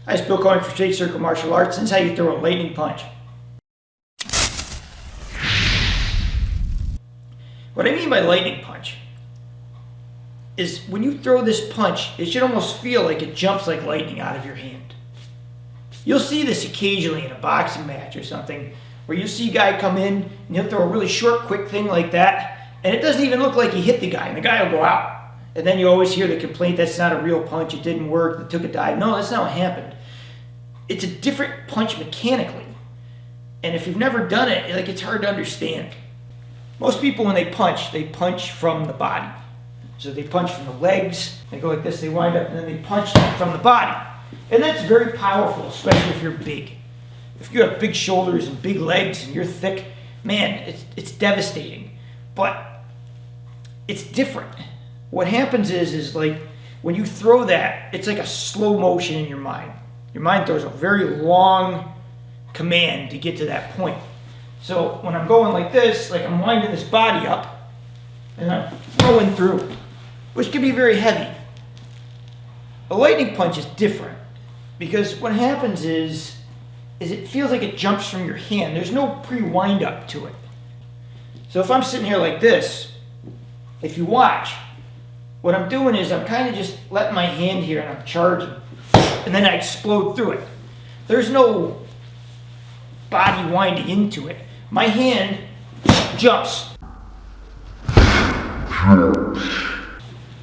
Hi, it's Bill Cohen for Straight Circle Martial Arts. This is how you throw a lightning punch. What I mean by lightning punch is when you throw this punch, it should almost feel like it jumps like lightning out of your hand. You'll see this occasionally in a boxing match or something, where you see a guy come in and he'll throw a really short, quick thing like that, and it doesn't even look like he hit the guy, and the guy will go out. And then you always hear the complaint, that's not a real punch, it didn't work, it took a dive. No, that's not what happened. It's a different punch mechanically. And if you've never done it, it's hard to understand. Most people, when they punch from the body. So they punch from the legs, they go like this, they wind up, and then they punch from the body. And that's very powerful, especially if you're big. If you have big shoulders and big legs and you're thick, man, it's devastating. But it's different. What happens is like when you throw that, it's like a slow motion in your mind. Your mind throws a very long command to get to that point. So when I'm going like this, like I'm winding this body up and I'm throwing through, which can be very heavy. A lightning punch is different because what happens is it feels like it jumps from your hand. There's no pre-wind up to it. So if I'm sitting here like this, if you watch, what I'm doing is I'm kind of just letting my hand here and I'm charging. And then I explode through it. There's no body winding into it. My hand jumps.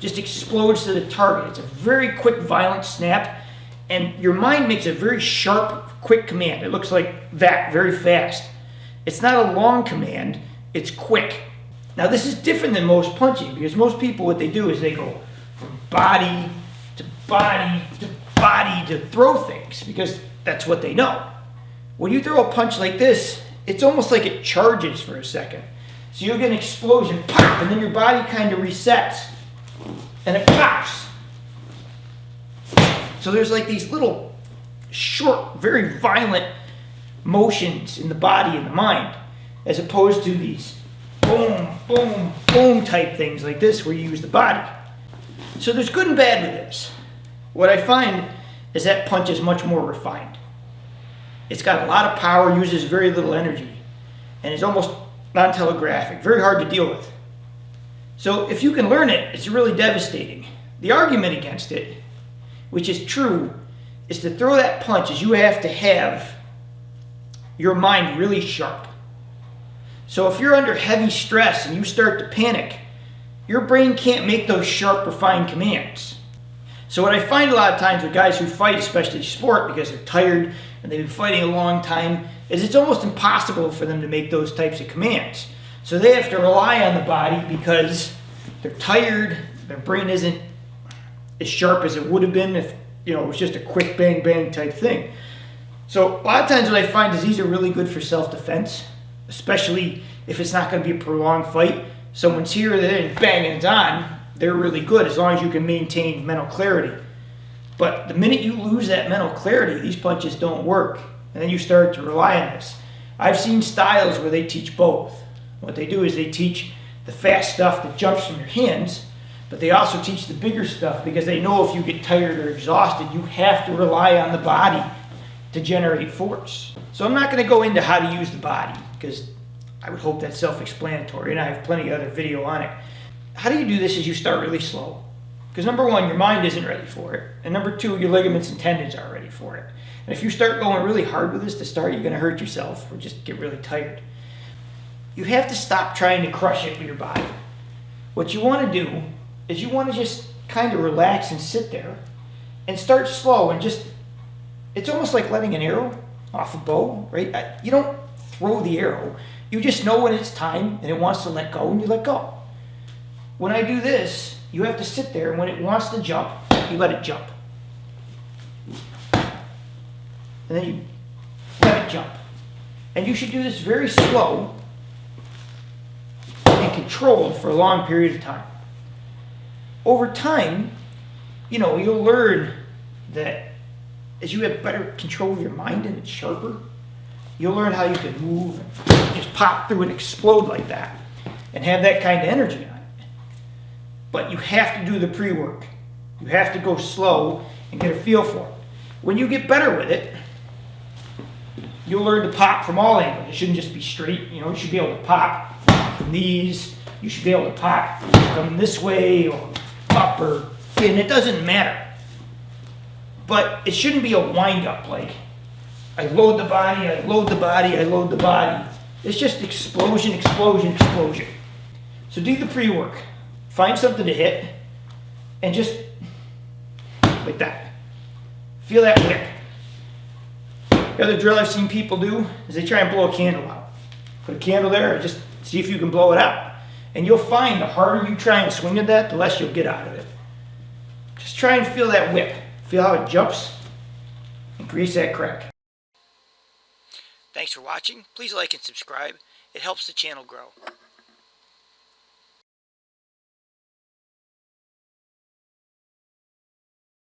Just explodes to the target. It's a very quick, violent snap. And your mind makes a very sharp, quick command. It looks like that, very fast. It's not a long command, it's quick. Now this is different than most punching because most people, what they do is they go from body to body to body to throw things because that's what they know. When you throw a punch like this, it's almost like it charges for a second. So you'll get an explosion, pop, and then your body kind of resets and it pops. So there's like these little short, very violent motions in the body and the mind as opposed to these boom, boom, boom type things like this where you use the body. So there's good and bad with this. What I find is that punch is much more refined. It's got a lot of power, uses very little energy, and is almost non-telegraphic, very hard to deal with. So if you can learn it, it's really devastating. The argument against it, which is true, is to throw that punch is you have to have your mind really sharp. So if you're under heavy stress and you start to panic, your brain can't make those sharp, refined commands. So what I find a lot of times with guys who fight, especially sport, because they're tired and they've been fighting a long time, is it's almost impossible for them to make those types of commands. So they have to rely on the body because they're tired, their brain isn't as sharp as it would have been if it was just a quick bang bang type thing. So a lot of times what I find is these are really good for self-defense, especially if it's not going to be a prolonged fight. Someone's here, there, and bang, and it's on. They're really good as long as you can maintain mental clarity. But the minute you lose that mental clarity, these punches don't work. And then you start to rely on this. I've seen styles where they teach both. What they do is they teach the fast stuff that jumps from your hands, but they also teach the bigger stuff because they know if you get tired or exhausted, you have to rely on the body to generate force. So I'm not going to go into how to use the body because I would hope that's self-explanatory, and I have plenty of other video on it. How do you do this is you start really slow. Because number one, your mind isn't ready for it. And number two, your ligaments and tendons aren't ready for it. And if you start going really hard with this to start, you're going to hurt yourself or just get really tired. You have to stop trying to crush it with your body. What you want to do is you want to just kind of relax and sit there and start slow and just, it's almost like letting an arrow off a bow, right? You don't throw the arrow. You just know when it's time and it wants to let go and you let go. When I do this, you have to sit there and when it wants to jump, you let it jump. And then you let it jump. And you should do this very slow and controlled for a long period of time. Over time, you'll learn that as you have better control of your mind and it's sharper, you'll learn how you can move and just pop through and explode like that and have that kind of energy on it. But you have to do the pre-work. You have to go slow and get a feel for it. When you get better with it, you'll learn to pop from all angles. It shouldn't just be straight. You know, you should be able to pop from these. You should be able to pop coming this way or up or in. It doesn't matter. But it shouldn't be a wind-up, like I load the body, I load the body, I load the body. It's just explosion, explosion, explosion. So do the pre-work. Find something to hit and just like that. Feel that whip. The other drill I've seen people do is they try and blow a candle out. Put a candle there and just see if you can blow it out. And you'll find the harder you try and swing at that, the less you'll get out of it. Just try and feel that whip. Feel how it jumps and creates that crack. Thanks for watching. Please like and subscribe. It helps the channel grow.